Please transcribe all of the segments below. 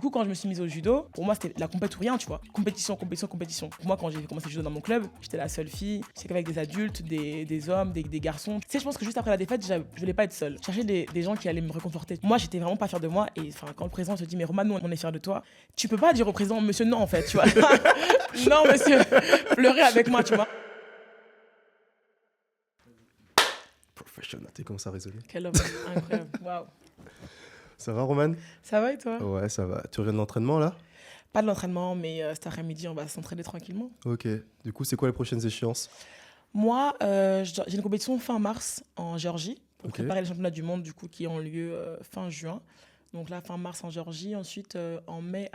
Du coup, quand je me suis mise au judo, pour moi, c'était la compète ou rien, tu vois. Compétition. Pour moi, quand j'ai commencé le judo dans mon club, j'étais la seule fille. J'étais qu'avec des adultes, des hommes, des garçons. Tu sais, je pense que juste après la défaite, je voulais pas être seule. Je cherchais des gens qui allaient me réconforter. Moi, j'étais vraiment pas fière de moi. Et quand le président se dit, mais Roman, nous, on est fiers de toi, tu peux pas dire au président, monsieur, non, en fait, tu vois. Non, monsieur, pleurez avec moi, tu vois. Professionnel, t'es comme ça résolu. Quel homme incroyable, waouh. Ça va, Roman? Ça va et toi? Ouais, ça va. Tu reviens de l'entraînement, là? Pas de l'entraînement, mais cet après-midi, on va s'entraîner tranquillement. Ok. Du coup, c'est quoi les prochaines échéances? Moi, j'ai une compétition fin mars en Géorgie pour préparer les championnats du monde du coup, qui ont lieu fin juin. Donc là, fin mars en Géorgie. Ensuite, en mai,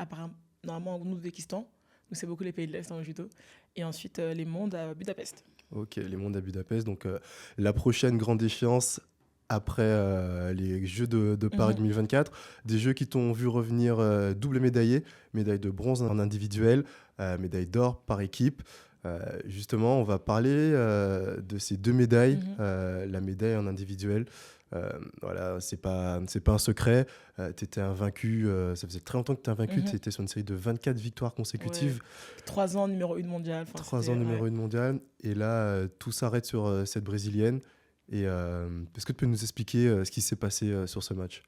normalement en Ouzbékistan. Donc c'est beaucoup les pays de l'Est dans le judo. Et ensuite, les mondes à Budapest. Ok, les mondes à Budapest. Donc, la prochaine grande échéance après les Jeux de Paris 2024. Des Jeux qui t'ont vu revenir double médaillé. Médaille de bronze en individuel, médaille d'or par équipe. Justement, on va parler de ces deux médailles. La médaille en individuel, voilà, c'est pas un secret. Tu étais invaincu, ça faisait très longtemps que tu étais invaincu. Tu étais sur une série de 24 victoires consécutives. Ouais. 3 ans numéro 1 mondial. 3 ans numéro 1 mondial. Et là, tout s'arrête sur cette brésilienne. Et est-ce que tu peux nous expliquer ce qui s'est passé sur ce match?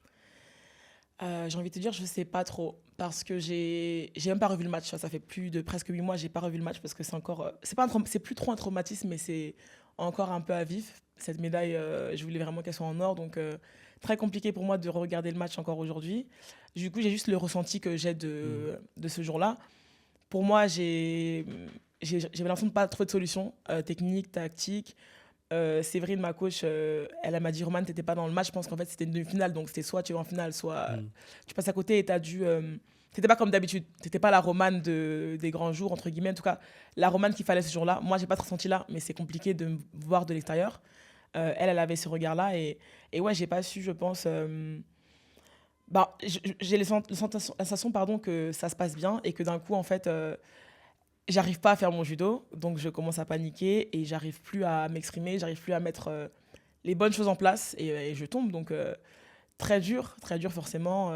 J'ai envie de te dire, je sais pas trop, parce que j'ai même pas revu le match. Ça fait plus de presque 8 mois, j'ai pas revu le match parce que c'est encore, c'est plus trop un traumatisme, mais c'est encore un peu à vif. Cette médaille, je voulais vraiment qu'elle soit en or, donc très compliqué pour moi de regarder le match encore aujourd'hui. Du coup, j'ai juste le ressenti que j'ai de ce jour-là. Pour moi, j'avais l'impression de pas trouver de solution technique, tactique. Séverine, ma coach, elle m'a dit Roman, t'étais pas dans le match. Je pense qu'en fait c'était une demi-finale, donc c'était soit tu vas en finale, soit tu passes à côté et t'as dû. T'étais pas comme d'habitude, t'étais pas la Romane des grands jours, entre guillemets. En tout cas, la Romane qu'il fallait ce jour-là. Moi, j'ai pas ressenti là, mais c'est compliqué de me voir de l'extérieur. Elle avait ce regard-là et ouais, j'ai pas su, je pense. J'ai la sensation que ça se passe bien et que d'un coup, en fait. J'arrive pas à faire mon judo, donc je commence à paniquer et j'arrive plus à m'exprimer, j'arrive plus à mettre les bonnes choses en place et je tombe. Donc très dur forcément.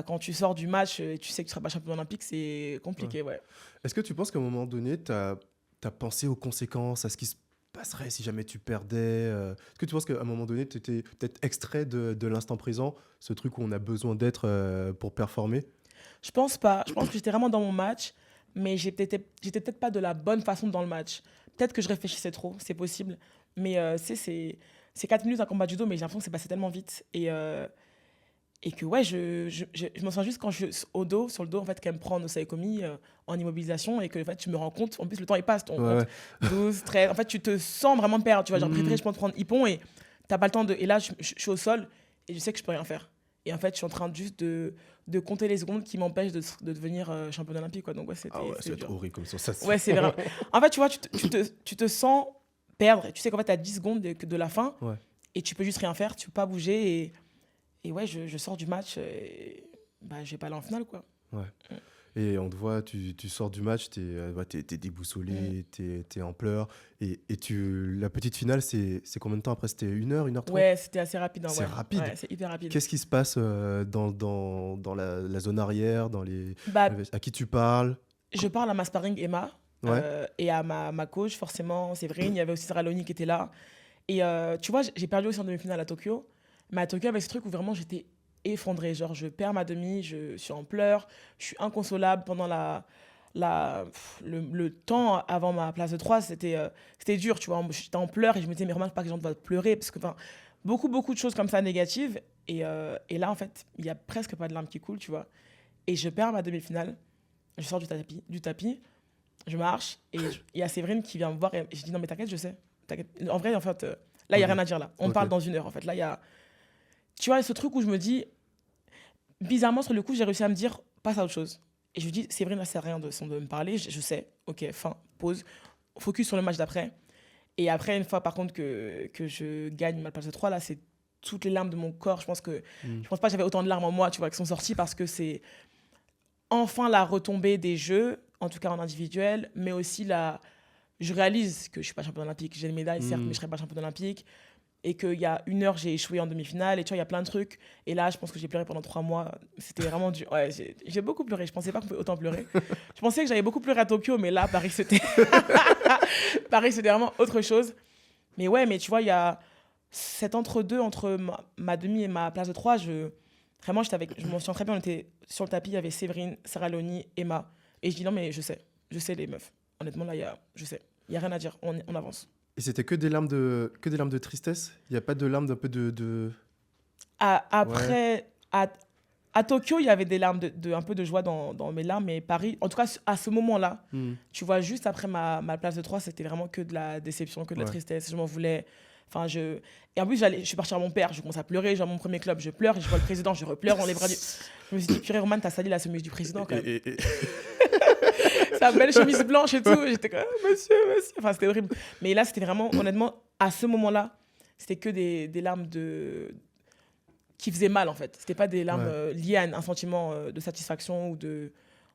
Quand tu sors du match et tu sais que tu seras pas champion olympique, c'est compliqué, ouais. Est-ce que tu penses qu'à un moment donné, tu as pensé aux conséquences, à ce qui se passerait si jamais tu perdais Est-ce que tu penses qu'à un moment donné, tu étais peut-être extrait de l'instant présent, ce truc où on a besoin d'être pour performer? Je pense pas. Je pense que j'étais vraiment dans mon match. Mais j'étais peut-être pas de la bonne façon dans le match. Peut-être que je réfléchissais trop, c'est possible. Mais c'est 4 minutes un combat de judo, mais j'ai l'impression que c'est passé tellement vite. Et que ouais, je me sens juste quand je suis sur le dos, en fait, qu'elle me prend au Saïkomi en immobilisation et que en fait, tu me rends compte, en plus le temps il passe, on compte 12, 13, en fait, tu te sens vraiment perdre. Tu vois, genre préféré, je peux te prendre hippon et t'as pas le temps de. Et là, je suis au sol et je sais que je peux rien faire. Et en fait, je suis en train juste de compter les secondes qui m'empêchent de devenir championne olympique, quoi. Donc ouais, ça va être horrible comme ça. Ouais, c'est vrai. En fait, tu vois, tu te sens perdre. Tu sais qu'en fait, tu as 10 secondes de la fin et tu peux juste rien faire, tu peux pas bouger. Et ouais, je sors du match et je vais pas aller en finale, quoi. Ouais. Et on te voit, tu sors du match, t'es déboussolé, t'es en pleurs. Et la petite finale, c'est combien de temps après? C'était 1 heure, 1h30? Ouais, c'était assez rapide. C'est rapide. Ouais, c'est hyper rapide. Qu'est-ce qui se passe dans la zone arrière, à qui tu parles? Je parle à ma sparring Emma et à ma coach, forcément, Séverine. Il y avait aussi Sarah Loni qui était là. Et tu vois, j'ai perdu aussi en demi-finale à Tokyo. Mais à Tokyo, avec ce truc où vraiment j'étais effondrée. Genre, je perds ma demi, je suis en pleurs, je suis inconsolable pendant le temps avant ma place de 3. C'était dur, tu vois. J'étais en pleurs et je me disais, mais remarque pas que les gens doivent pleurer. Parce que, beaucoup de choses comme ça négatives. Et là, en fait, il n'y a presque pas de larmes qui coulent, tu vois. Et je perds ma demi-finale. Je sors du tapis, je marche et il y a Séverine qui vient me voir et je dis, non, mais t'inquiète, je sais. T'inquiète. En vrai, en fait, là, il n'y a rien à dire là. On parle dans 1 heure, en fait. Là, il y a... Tu vois, ce truc où je me dis, bizarrement, sur le coup, j'ai réussi à me dire, passe à autre chose. Et je lui dis, Séverine, là, c'est rien de me parler. Je sais, ok, fin, pause, focus sur le match d'après. Et après, une fois, par contre, que je gagne ma place de 3, là, c'est toutes les larmes de mon corps. Je pense pas que j'avais autant de larmes en moi, tu vois, qui sont sorties parce que c'est enfin la retombée des Jeux, en tout cas en individuel, mais aussi je réalise que je suis pas championne olympique. J'ai une médaille, certes, mais je serai pas championne olympique. et qu'il y a 1 heure, j'ai échoué en demi-finale, et tu vois, il y a plein de trucs. Et là, je pense que j'ai pleuré pendant 3 mois. C'était vraiment dur. Ouais, j'ai beaucoup pleuré. Je pensais pas qu'on pouvait autant pleurer. Je pensais que j'allais beaucoup pleurer à Tokyo, mais là, Paris, c'était... Paris, c'était vraiment autre chose. Mais ouais, mais tu vois, il y a cet entre-deux, entre ma demi et ma place de 3. Vraiment, je m'en souviens très bien, on était sur le tapis, il y avait Séverine, Sarah Loni, Emma. Et je dis non, mais je sais les meufs. Honnêtement, là, je sais. Il n'y a rien à dire, on avance. Et c'était que des larmes de tristesse? Il n'y a pas de larmes d'un peu Ouais. Après, à Tokyo, il y avait des larmes, un peu de joie dans mes larmes, mais Paris, en tout cas, à ce moment-là, tu vois, juste après ma place de 3, c'était vraiment que de la déception, que de la Ouais. tristesse. Je m'en voulais. Enfin, Et en plus, je suis partie à mon père, je commence à pleurer. Genre, mon premier club, je pleure, et je vois le président, je repleure dans les bras du. Je me suis dit, purée, Roman, t'as sali la chemise du président quand même. Sa belle chemise blanche et tout. J'étais comme, ah, monsieur. Enfin, c'était horrible. Mais là, c'était vraiment, honnêtement, à ce moment-là, c'était que des larmes qui faisaient mal, en fait. C'était pas des larmes Ouais. liées à un sentiment de satisfaction ou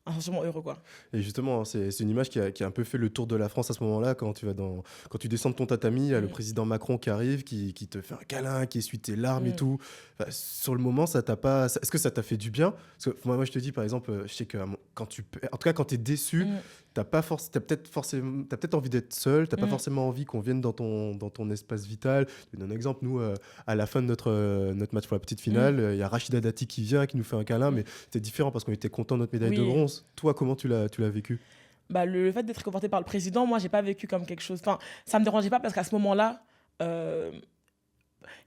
un sentiment heureux, quoi. Et justement, hein, c'est une image qui a un peu fait le tour de la France à ce moment-là, quand tu descends de ton tatami, il y a le président Macron qui arrive, qui te fait un câlin, qui essuie tes larmes et tout. Enfin, sur le moment, ça t'a pas... Est-ce que ça t'a fait du bien? Parce que moi, je te dis, par exemple, je sais que en tout cas, quand t'es déçu, t'as peut-être envie d'être seul, t'as pas forcément envie qu'on vienne dans ton espace vital. Je te donne un exemple, nous, à la fin de notre match pour la petite finale, il y a Rachida Dati qui vient, qui nous fait un câlin, mais c'était différent parce qu'on était content de notre médaille de bronze. Toi, comment tu l'as vécu? Bah, le fait d'être réconforté par le président, moi, j'ai pas vécu comme quelque chose. Enfin, ça me dérangeait pas parce qu'à ce moment-là, tu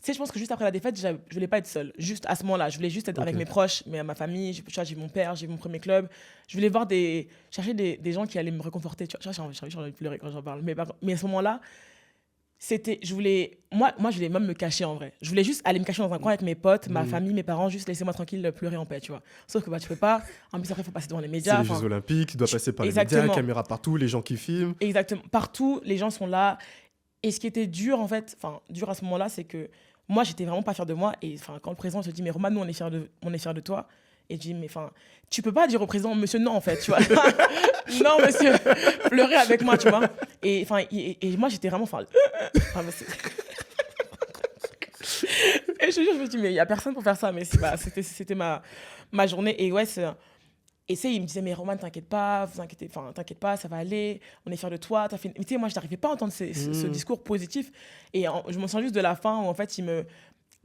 sais, je pense que juste après la défaite, je voulais pas être seule. Juste à ce moment-là, je voulais juste être avec mes proches, mais ma famille. Tu vois, j'ai mon père, j'ai mon premier club. Je voulais chercher des gens qui allaient me réconforter. Tu vois, j'ai envie de pleurer quand j'en parle. Mais à ce moment-là, moi, je voulais même me cacher en vrai. Je voulais juste aller me cacher dans un coin avec mes potes, ma famille, mes parents, juste laissez-moi tranquille pleurer en paix, tu vois. Sauf que bah, tu peux pas. En plus, après, il faut passer devant les médias. C'est les Jeux Olympiques, tu dois passer par les médias, caméra partout, les gens qui filment. Exactement. Partout, les gens sont là. Et ce qui était dur, en fait, dur à ce moment-là, c'est que moi, j'étais vraiment pas fière de moi. Et quand le président se dit, mais Roman, nous, on est fiers de toi. Et je dis, mais tu peux pas dire au président, monsieur, non, en fait, tu vois. Non, monsieur, pleurez avec moi, tu vois. Et moi, j'étais vraiment. Et je te jure, je me dis, mais il n'y a personne pour faire ça. Mais c'était ma journée. Et ouais, il me disait, mais Roman, t'inquiète pas, t'inquiète pas, ça va aller, on est fiers de toi. Mais tu sais, moi, je n'arrivais pas à entendre ce discours positif. Et je me sens juste de la fin où, en fait, il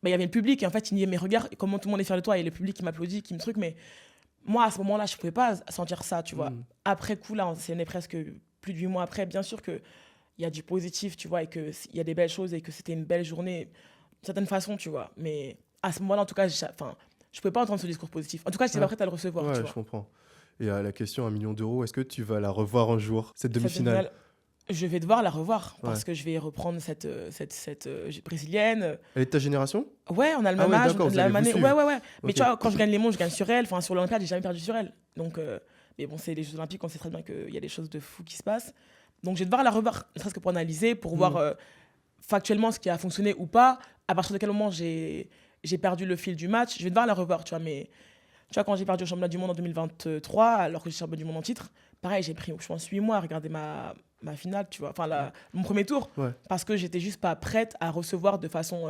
y avait le public. Et en fait, il me disait, mais regarde comment tout le monde est fier de toi. Et le public qui m'applaudit, qui me truc. Mais moi, à ce moment-là, je ne pouvais pas sentir ça, tu vois. Après coup, là, on est presque plus de 8 mois après. Bien sûr qu'il y a du positif, tu vois, et qu'il y a des belles choses et que c'était une belle journée, d'une certaine façon, tu vois. Mais à ce moment-là, en tout cas, je ne pouvais pas entendre ce discours positif. En tout cas, je n'étais pas prête à le recevoir, ouais, tu vois. je comprends. Et la question, 1 million d'euros, est-ce que tu vas la revoir un jour, cette demi-finale? Je vais devoir la revoir parce que je vais reprendre cette brésilienne. Elle est de ta génération? Ouais, on a le même âge. D'accord, vous allez vous suivre. Ouais. Mais tu vois, quand je gagne les mondes, je gagne sur elle. Sur l'Olympiade, j'ai jamais perdu sur elle. Donc, mais bon, c'est les Jeux Olympiques, on sait très bien qu'il y a des choses de fou qui se passent. Donc, je vais devoir la revoir, ne serait-ce que pour analyser, pour voir factuellement ce qui a fonctionné ou pas. À partir de quel moment j'ai perdu le fil du match, je vais devoir la revoir, tu vois. Mais tu vois, quand j'ai perdu au championnat du monde en 2023, alors que j'ai champion du monde en titre, pareil, j'ai pris, je pense, 8 mois à regarder ma finale, tu vois, mon premier tour, parce que j'étais juste pas prête à recevoir de façon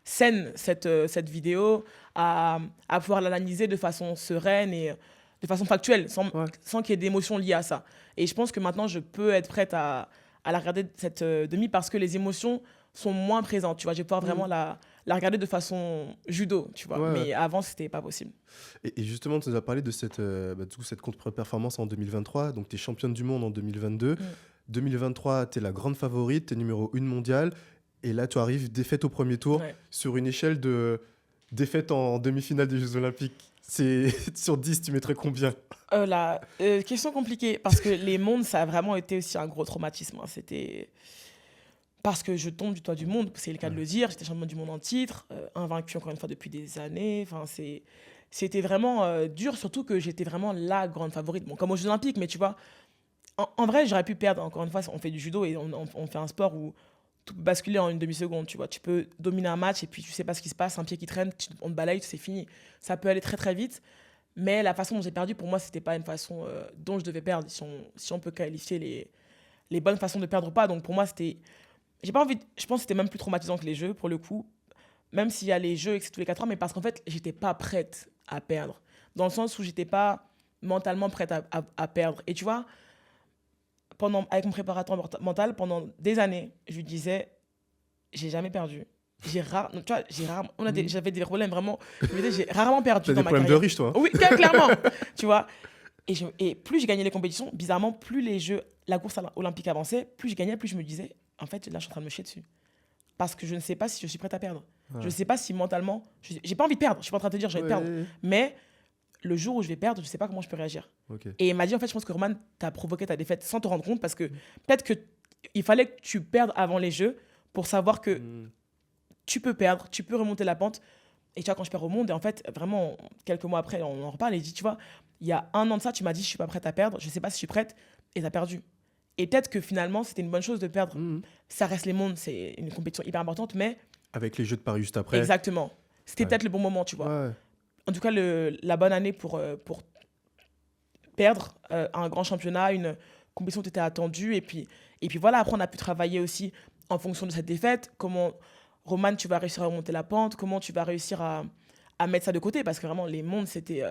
saine cette vidéo, à pouvoir l'analyser de façon sereine et de façon factuelle, sans qu'il y ait d'émotions liées à ça. Et je pense que maintenant, je peux être prête à la regarder cette demi parce que les émotions sont moins présentes, tu vois. Je vais pouvoir vraiment la regarder de façon judo, tu vois. Mais avant, c'était pas possible. Et justement, tu nous as parlé de cette contre-performance en 2023. Donc, tu es championne du monde en 2022. 2023, tu es la grande favorite, tu es numéro 1 mondiale. Et là, tu arrives défaite au premier tour sur une échelle de défaite en demi-finale des Jeux Olympiques. Sur 10, tu mettrais combien? Question compliquée, parce que les mondes, ça a vraiment été aussi un gros traumatisme. C'était... Parce que je tombe du toit du monde, c'est le cas de le dire. J'étais championne du monde en titre, invaincue encore une fois depuis des années. C'était vraiment dur, surtout que j'étais vraiment la grande favorite. Bon, comme aux Jeux Olympiques, mais tu vois, en vrai, j'aurais pu perdre. Encore une fois, on fait du judo et on fait un sport où tout peut basculer en une demi-seconde, tu vois. Tu peux dominer un match et puis tu sais pas ce qui se passe, un pied qui traîne, on te balaye, c'est fini. Ça peut aller très très vite, mais la façon dont j'ai perdu, pour moi, c'était pas une façon dont je devais perdre, si on peut qualifier les bonnes façons de perdre ou pas. Donc pour moi, c'était j'ai pas envie, je pense que c'était même plus traumatisant que les jeux, pour le coup. Même s'il y a les jeux et que c'est tous les 4 ans, mais parce qu'en fait, j'étais pas prête à perdre. Dans le sens où j'étais pas mentalement prête à perdre. Et tu vois, avec mon préparateur mental, pendant des années, je lui disais, j'ai jamais perdu. Tu vois, j'avais des problèmes vraiment. Je me disais, j'ai rarement perdu T'as dans des ma problèmes de carrière. riche, toi. Hein. Oui, clairement. Tu vois. Et plus je gagnais les compétitions, bizarrement, plus les jeux, la course olympique avançait, plus je gagnais, plus je me disais, en fait, là, je suis en train de me chier dessus. Parce que je ne sais pas si je suis prête à perdre. Je ne sais pas si mentalement, j'ai pas envie de perdre. Je suis pas en train de te dire, je vais perdre. Mais le jour où je vais perdre, je ne sais pas comment je peux réagir. Okay. Et il m'a dit, en fait, je pense que Roman t'a provoqué ta défaite sans te rendre compte parce que peut-être qu'il fallait que tu perdes avant les jeux pour savoir que tu peux perdre, tu peux remonter la pente. Et tu vois, quand je perds au monde, et en fait, vraiment, quelques mois après, on en reparle et il dit, tu vois, il y a 1 an de ça, tu m'as dit, je suis pas prête à perdre, je sais pas si je suis prête, et t'as perdu. Et peut-être que finalement, c'était une bonne chose de perdre. Ça reste les mondes, c'est une compétition hyper importante, mais... Avec les Jeux de Paris juste après. Exactement. C'était peut-être le bon moment, tu vois. Ouais. En tout cas, la bonne année pour perdre un grand championnat, une compétition qui était attendue. Et puis voilà, après, on a pu travailler aussi en fonction de cette défaite. Comment, Roman, tu vas réussir à remonter la pente? Comment tu vas réussir à mettre ça de côté? Parce que vraiment, les mondes, c'était...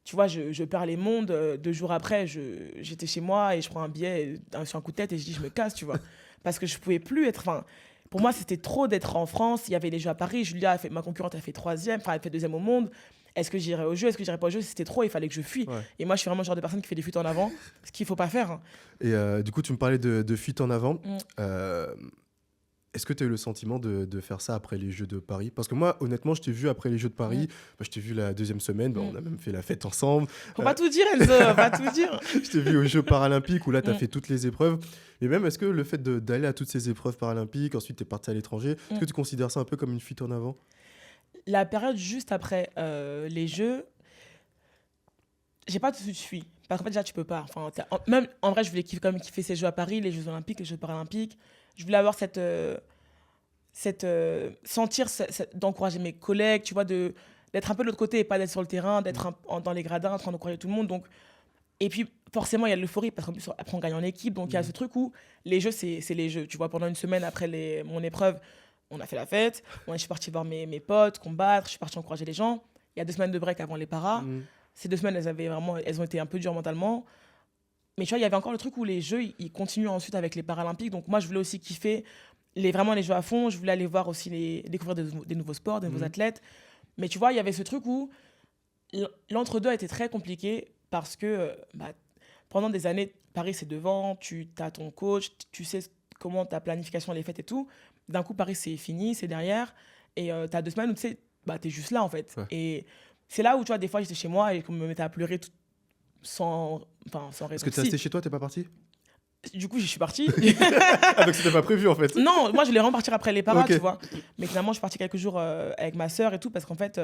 tu vois, je perds les mondes. 2 jours après, j'étais chez moi et je prends un billet sur un coup de tête et je dis, je me casse, tu vois. Parce que je ne pouvais plus être... Enfin, pour moi, c'était trop d'être en France. Il y avait les Jeux à Paris. Julia, ma concurrente, elle fait 3e, enfin, elle fait 2e au monde. Est-ce que j'irais au jeu? Est-ce que j'irais pas au jeu? C'était trop, il fallait que je fuis. Ouais. Et moi, je suis vraiment le genre de personne qui fait des fuites en avant, ce qu'il faut pas faire. Hein. Et du coup, tu me parlais de fuite en avant. Est-ce que tu as eu le sentiment de faire ça après les Jeux de Paris? Parce que moi, honnêtement, je t'ai vu après les Jeux de Paris. Je t'ai vu la 2e semaine. On a même fait la fête ensemble. Faut pas tout dire, Enzo. Pas tout dire. Je t'ai vu aux Jeux paralympiques où là, tu as fait toutes les épreuves. Et même, est-ce que le fait d'aller à toutes ces épreuves paralympiques, ensuite, tu es parti à l'étranger, est-ce que tu considères ça un peu comme une fuite en avant? La période juste après les Jeux, j'ai pas tout de suite fui. Parce qu'en fait, déjà, tu peux pas. Enfin, même en vrai, je voulais quand même kiffer ces Jeux à Paris, les Jeux Olympiques, les Jeux Paralympiques. Je voulais avoir sentir d'encourager mes collègues, tu vois, d'être un peu de l'autre côté et pas d'être sur le terrain, d'être dans les gradins en train d'encourager tout le monde. Donc, et puis, forcément, il y a l'euphorie parce qu'en plus, après, on gagne en équipe. Donc, il y a ce truc où les Jeux, c'est les Jeux. Tu vois, pendant une semaine après mon épreuve, on a fait la fête. Je suis partie voir mes potes, combattre. Je suis partie encourager les gens. Il y a 2 semaines de break avant les paras. Ces 2 semaines, elles ont été un peu dures mentalement. Mais tu vois, il y avait encore le truc où les Jeux, ils continuent ensuite avec les Paralympiques. Donc moi, je voulais aussi kiffer vraiment les Jeux à fond. Je voulais aller voir aussi découvrir des nouveaux sports, des nouveaux athlètes. Mais tu vois, il y avait ce truc où l'entre-deux a été très compliqué parce que pendant des années, Paris, c'est devant, tu as ton coach, tu sais comment ta planification elle est faite et tout. D'un coup, Paris, c'est fini, c'est derrière. Et tu as 2 semaines où tu sais, t'es juste là, en fait. Ouais. Et c'est là où, tu vois, des fois, j'étais chez moi et qu'on me mettait à pleurer sans raison. Est-ce que tu es resté chez toi, t'es pas parti? Du coup, je suis partie. Ah, donc c'était pas prévu, en fait? Non, moi, je voulais vraiment partir après les paras, tu vois. Mais finalement, je suis partie quelques jours avec ma sœur et tout, parce qu'en fait,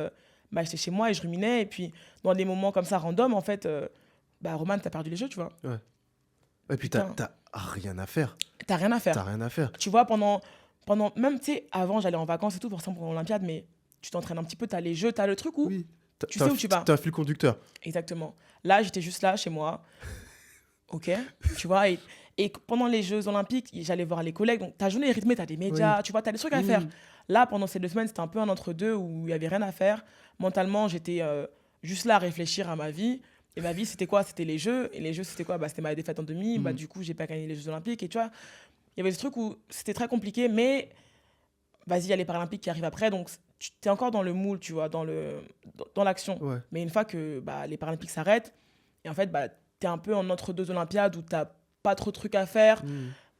j'étais chez moi et je ruminais. Et puis, dans des moments comme ça, random, en fait, Roman, t'as perdu les Jeux, tu vois. Ouais. Et puis, t'as rien à faire. T'as rien à faire. T'as rien à faire. Tu vois, pendant même, tu sais, avant, j'allais en vacances et tout, forcément pour l'Olympiade, mais tu t'entraînes un petit peu, t'as les Jeux, t'as le truc où tu sais où tu vas. T'as un fil conducteur. Exactement. Là, j'étais juste là, chez moi. OK, tu vois, et pendant les Jeux Olympiques, j'allais voir les collègues. Donc, ta journée est rythmée, t'as des médias, tu vois, t'as des trucs à faire. Là, pendant ces 2 semaines, c'était un peu un entre-deux où il n'y avait rien à faire. Mentalement, j'étais juste là à réfléchir à ma vie. Et ma vie, c'était quoi? C'était les Jeux. Et les Jeux, c'était quoi? C'était ma défaite en demi. Du coup, j'ai pas gagné les Jeux Olympiques. Et tu vois, il y avait ce truc où c'était très compliqué, mais vas-y, il y a les Paralympiques qui arrivent après. Donc, tu es encore dans le moule, tu vois, dans l'action. Ouais. Mais une fois que les Paralympiques s'arrêtent, et en fait, tu es un peu en entre-deux Olympiades où tu n'as pas trop de trucs à faire.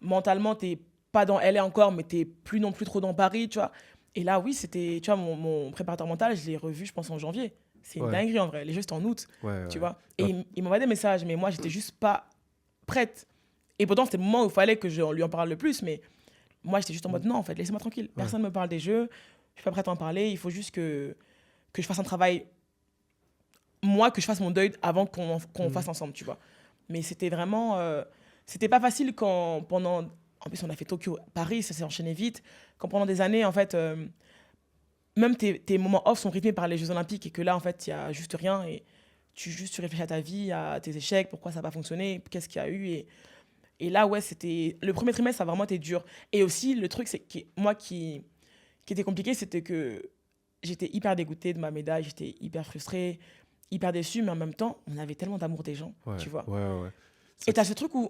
Mentalement, tu n'es pas dans LA encore, mais tu n'es plus non plus trop dans Paris, tu vois. Et là, oui, c'était, tu vois, mon préparateur mental, je l'ai revu, je pense, en janvier. C'est une dinguerie, en vrai. Les Jeux, c'était en août, tu vois. Et il m'envoyait des messages, mais moi, j'étais juste pas prête. Et pourtant, c'était le moment où il fallait que je lui en parle le plus, mais moi, j'étais juste en mode, non, en fait, laissez-moi tranquille. Personne ne me parle des Jeux, je suis pas prête à en parler. Il faut juste que je fasse un travail, moi, que je fasse mon deuil avant qu'on fasse ensemble, tu vois. Mais c'était vraiment... c'était pas facile quand pendant... En plus, on a fait Tokyo, Paris, ça s'est enchaîné vite. Quand pendant des années, en fait, même tes moments off sont rythmés par les Jeux Olympiques et que là, en fait, il n'y a juste rien et tu réfléchis à ta vie, à tes échecs, pourquoi ça n'a pas fonctionné, qu'est-ce qu'il y a eu. Et Et là, ouais, c'était... Le premier trimestre, ça a vraiment été dur. Et aussi, le truc, c'est que moi, qui était compliqué, c'était que j'étais hyper dégoûtée de ma médaille, j'étais hyper frustrée, hyper déçue, mais en même temps, on avait tellement d'amour des gens, Ouais, tu vois. ouais. Et Ça, t'as ce truc où,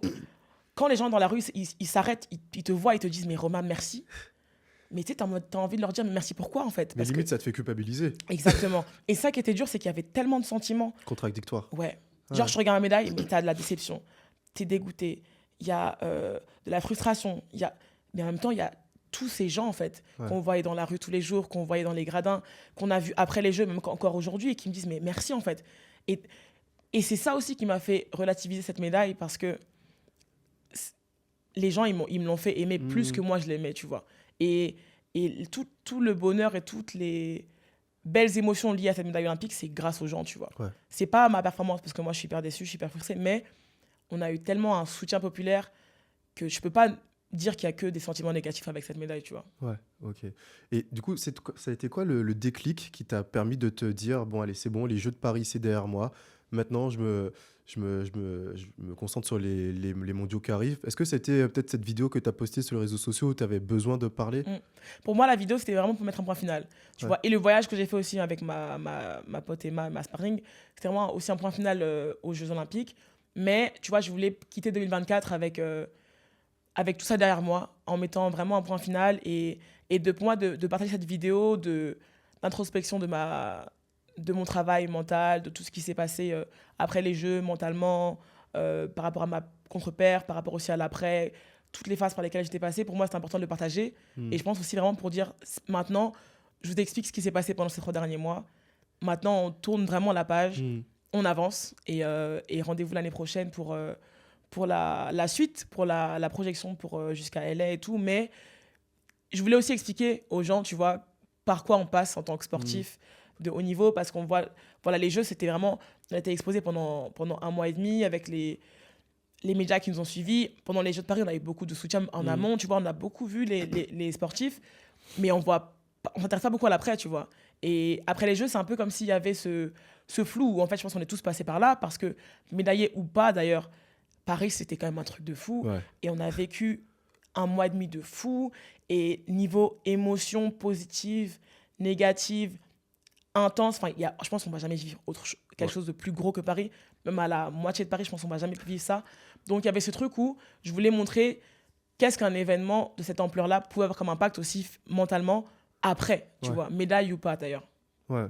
quand les gens dans la rue, ils s'arrêtent, ils te voient, ils te disent, mais Romain, merci. Mais tu sais, t'as envie de leur dire, mais merci pourquoi, en fait? mais Parce que, limite, ça te fait culpabiliser. exactement. Et ça qui était dur, c'est qu'il y avait tellement de sentiments. Contradictoire. Ouais. Genre, Ouais. je regarde ma médaille, mais t'as de la déception, t'es dégoûté, il y a de la frustration, mais en même temps, il y a tous ces gens, en fait, Ouais. qu'on voyait dans la rue tous les jours, qu'on voyait dans les gradins, qu'on a vu après les jeux, même encore aujourd'hui, et qui me disent, mais merci, en fait. Et, et c'est ça aussi qui m'a fait relativiser cette médaille, parce que les gens, ils me l'ont fait aimer plus que moi, je l'aimais, tu vois. Et tout le bonheur et toutes les belles émotions liées à cette médaille olympique, c'est grâce aux gens, tu vois. Ouais. C'est pas ma performance, parce que moi, je suis hyper déçue, je suis hyper frustrée, mais on a eu tellement un soutien populaire que je peux pas dire qu'il y a que des sentiments négatifs avec cette médaille, tu vois. Ouais, ok. Et du coup, ça a été quoi le déclic qui t'a permis de te dire, bon, allez, c'est bon, les Jeux de Paris, c'est derrière moi. Maintenant, je me concentre sur les mondiaux qui arrivent. Est-ce que c'était peut-être cette vidéo que tu as postée sur les réseaux sociaux où tu avais besoin de parler? Pour moi, la vidéo, c'était vraiment pour mettre un point final. Tu Ouais. vois. Et le voyage que j'ai fait aussi avec ma pote Emma, ma sparring, c'était vraiment aussi un point final aux Jeux Olympiques. Mais tu vois, je voulais quitter 2024 avec tout ça derrière moi, en mettant vraiment un point final et pour moi, de partager cette vidéo d'introspection de mon travail mental, de tout ce qui s'est passé après les Jeux, mentalement, par rapport à ma contre-paire, par rapport aussi à l'après, toutes les phases par lesquelles j'étais passée. Pour moi, c'est important de le partager. Et je pense aussi vraiment pour dire, maintenant, je vous explique ce qui s'est passé pendant ces 3 derniers mois. Maintenant, on tourne vraiment la page, on avance et rendez-vous l'année prochaine pour la suite, pour la projection pour jusqu'à LA et tout. Mais je voulais aussi expliquer aux gens, tu vois, par quoi on passe en tant que sportif de haut niveau, parce qu'on voit, voilà, les Jeux, c'était vraiment, on a été exposés pendant 1 mois et demi avec les médias qui nous ont suivis. Pendant les Jeux de Paris, on a eu beaucoup de soutien en amont, tu vois, on a beaucoup vu les sportifs, mais on s'intéresse pas beaucoup à l'après, tu vois. Et après les Jeux, c'est un peu comme s'il y avait ce flou où, en fait, je pense qu'on est tous passés par là, parce que, médaillés ou pas, d'ailleurs, Paris, c'était quand même un truc de fou. Ouais. Et on a vécu 1 mois et demi de fou. Et niveau émotion positive, négative, intense, je pense qu'on va jamais vivre quelque chose de plus gros que Paris. Même à la moitié de Paris, je pense qu'on va jamais vivre ça. Donc, il y avait ce truc où je voulais montrer qu'est-ce qu'un événement de cette ampleur-là pouvait avoir comme impact aussi mentalement après, tu Ouais. vois, médaille ou pas d'ailleurs. Ouais.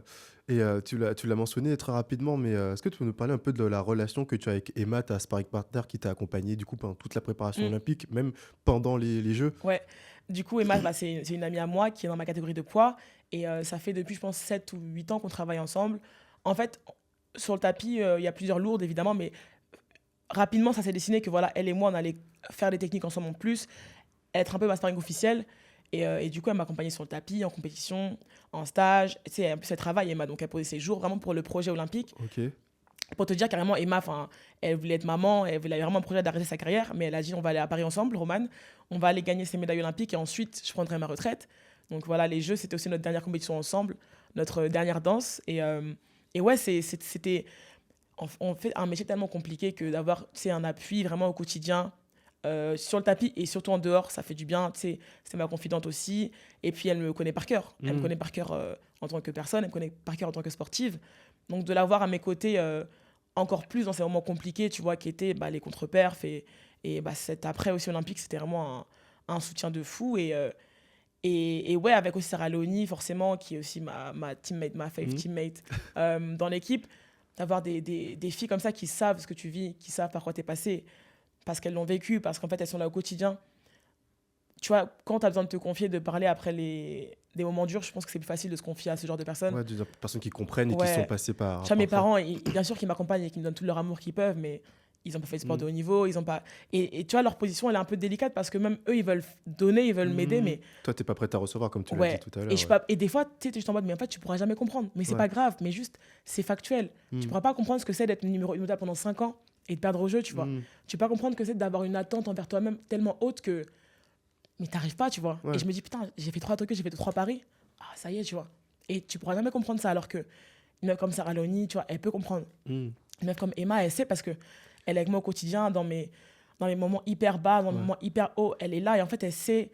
Et tu l'as mentionné très rapidement, mais est-ce que tu peux nous parler un peu de la relation que tu as avec Emma, ta sparring partner qui t'a accompagné du coup pendant toute la préparation olympique, même pendant les Jeux? Ouais. Du coup, Emma, c'est une amie à moi qui est dans ma catégorie de poids. Et ça fait depuis, je pense, 7 ou 8 ans qu'on travaille ensemble. En fait, sur le tapis, il y a plusieurs lourdes, évidemment, mais rapidement, ça s'est dessiné que voilà, elle et moi, on allait faire des techniques ensemble en plus, être un peu ma sparring officielle. Et du coup, elle m'accompagnait sur le tapis, en compétition, en stage. Tu sais, en plus, elle travaille, Emma, donc elle posait ses jours vraiment pour le projet olympique. Ok. Pour te dire, carrément, Emma, elle voulait être maman, elle avait vraiment un projet d'arrêter sa carrière, mais elle a dit, on va aller à Paris ensemble, Romane, on va aller gagner ces médailles olympiques et ensuite, je prendrai ma retraite. Donc voilà, les Jeux, c'était aussi notre dernière compétition ensemble, notre dernière danse. Et ouais, c'était on fait un métier tellement compliqué que d'avoir, tu sais, un appui vraiment au quotidien, sur le tapis et surtout en dehors, ça fait du bien. Tu sais, c'est ma confidente aussi. Et puis, elle me connaît par cœur. Elle me connaît par cœur en tant que personne, elle me connaît par cœur en tant que sportive. Donc, de l'avoir à mes côtés encore plus dans ces moments compliqués, tu vois, qui étaient les contre-perfs et cet après aussi olympique, c'était vraiment un soutien de fou. Et ouais, avec aussi Sarah Léonie, forcément, qui est aussi ma teammate, ma fave teammate dans l'équipe, d'avoir des filles comme ça qui savent ce que tu vis, qui savent par quoi t'es passé, parce qu'elles l'ont vécu, parce qu'en fait, elles sont là au quotidien. Tu vois, quand tu as besoin de te confier, de parler après des moments durs, je pense que c'est plus facile de se confier à ce genre de personnes. Ouais, des personnes qui comprennent et qui Ouais. sont passées par. Tu vois, mes par ça. parents, bien sûr qu'ils m'accompagnent et qu'ils me donnent tout leur amour qu'ils peuvent, mais ils n'ont pas fait de sport de haut niveau, ils ont pas... Et tu vois, leur position, elle est un peu délicate parce que même eux, ils veulent donner, ils veulent m'aider, mais... Toi, t'es pas prête à recevoir, comme tu l'as Ouais. dit tout à l'heure. Et des fois, tu sais, je t'en mode, mais en fait, tu pourras jamais comprendre. Mais c'est Ouais. pas grave, mais juste, c'est factuel. Tu pourras pas comprendre ce que c'est d'être numéro 1 mondial pendant 5 ans et de perdre au jeu, tu vois. Tu peux pas comprendre que c'est d'avoir une attente envers toi-même tellement haute que... Mais t'arrives pas, tu vois. Ouais. Et je me dis, putain, j'ai fait 3 Tokyo, j'ai fait 3 Paris. Ah, ça y est, tu vois. Et tu pourras jamais comprendre ça, alors que une meuf comme Sarah Léonie, tu vois, elle peut comprendre. Une meuf comme Emma, elle sait parce que elle est avec moi au quotidien, dans mes dans les moments hyper bas, dans les Ouais. moments hyper hauts, elle est là et en fait, elle sait.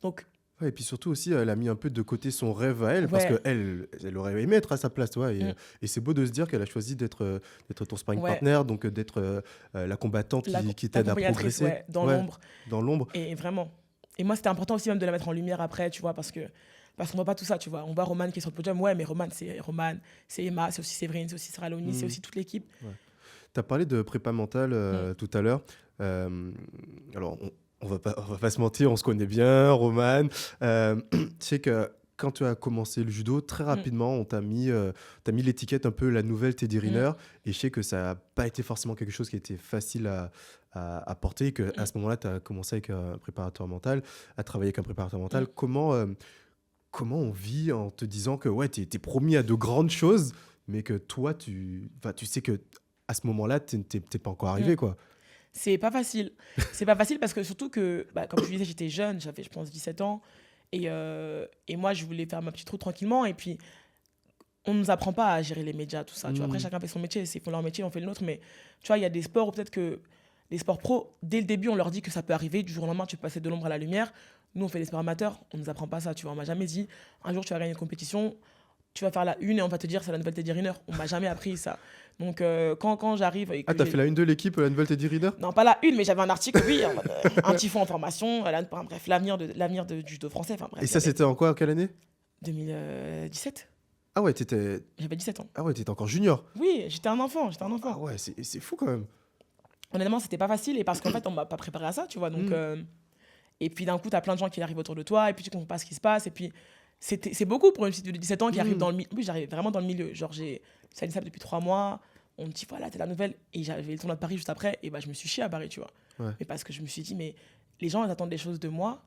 Donc, Ouais, et puis surtout aussi, elle a mis un peu de côté son rêve à elle, parce ouais, qu'elle aurait aimé être à sa place, tu vois. mm, Et c'est beau de se dire qu'elle a choisi d'être ton sparring ouais, partner, donc d'être la combattante qui t'aide à l'accompagnatrice, progresser. ouais, dans Ouais, l'ombre. dans l'ombre. Et vraiment. Et moi, c'était important aussi même de la mettre en lumière après, tu vois, parce qu'on voit pas tout ça, tu vois. On voit Romane qui est sur le podium, ouais, mais Romane, c'est Emma, c'est aussi Séverine, c'est aussi Sarah Loni, c'est Hmm. aussi toute l'équipe. Ouais. Tu as parlé de prépa mentale Mm, tout à l'heure. Euh, alors, on va pas se mentir, on se connaît bien, Romane. Tu sais que quand tu as commencé le judo, très mm, rapidement, t'as mis l'étiquette un peu la nouvelle Teddy mm, Riner. Et je sais que ça n'a pas été forcément quelque chose qui était facile à porter. Et que à mm, ce moment-là, tu as commencé avec un préparateur mental, à travailler avec un préparateur mental. mm. Comment on vit en te disant que ouais, t'es promis à de grandes choses, mais que toi, tu sais que à ce moment-là, t'es pas encore Mm. arrivé, quoi. C'est pas facile. C'est pas facile parce que surtout que, bah, comme je disais, j'étais jeune, j'avais, je pense, 17 ans. Et moi, je voulais faire ma petite route tranquillement. Et puis, on ne nous apprend pas à gérer les médias, tout ça. Tu vois, après, Hmm. chacun fait son métier. Ils font leur métier, on fait le nôtre. Mais tu vois, il y a des sports où peut-être que les sports pro, dès le début, on leur dit que ça peut arriver. Du jour au lendemain, tu peux passer de l'ombre à la lumière. Nous, on fait des sports amateurs. On ne nous apprend pas ça. Tu vois, on m'a jamais dit, un jour, tu vas gagner une compétition, tu vas faire la une et on va te dire, c'est la nouvelle Teddy Riner. On m'a jamais appris ça. Donc, quand j'arrive et Ah, que t'as fait j'ai. la une de l'équipe, la nouvelle Teddy Riner? Non, pas la une, mais j'avais un article, oui, en mode, un petit fond en formation, bref, du judo français, enfin bref, Et il y ça, avait c'était en quoi, quelle année? 2017, Ah ouais, j'avais 17 ans. t'étais encore junior. Oui, j'étais un enfant, j'étais un Ah enfant. ouais, c'est fou quand même. Honnêtement, c'était pas facile, et parce qu'en fait, on m'a pas préparé à ça, tu vois, donc... Hmm. et puis d'un coup, t'as plein de gens qui arrivent autour de toi, et puis tu comprends pas ce qui se passe, et puis c'est beaucoup pour une petite de 17 ans qui arrive Hmm. dans le milieu. Oui, j'arrive vraiment dans le milieu, genre c'est à l'INSEP depuis 3 mois, on me dit, voilà, t'es la nouvelle, et j'avais le tournoi de Paris juste après, et bah je me suis chié à Paris, tu vois. Ouais. Mais parce que je me suis dit, mais les gens, ils attendent des choses de moi,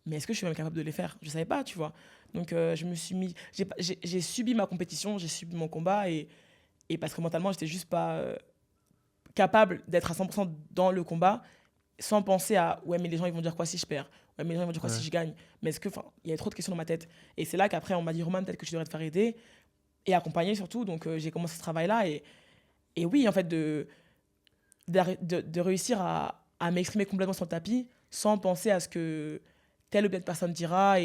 mais est-ce que je suis même capable de les faire? Je savais pas, tu vois. Donc je me suis mis, j'ai subi ma compétition, j'ai subi mon combat, et parce que mentalement, j'étais juste pas capable d'être à 100% dans le combat, sans penser à, ouais, mais les gens, ils vont dire quoi si je perds? Ouais, mais les gens, ils vont dire quoi Ouais. si je gagne? Mais est-ce que, enfin, il y a trop de questions dans ma tête. Et c'est là qu'après, on m'a dit, Roman, peut-être que tu devrais te faire aider et accompagner surtout. Donc j'ai commencé ce travail-là, et oui, en fait, de réussir à m'exprimer complètement sur le tapis sans penser à ce que telle ou telle personne dira,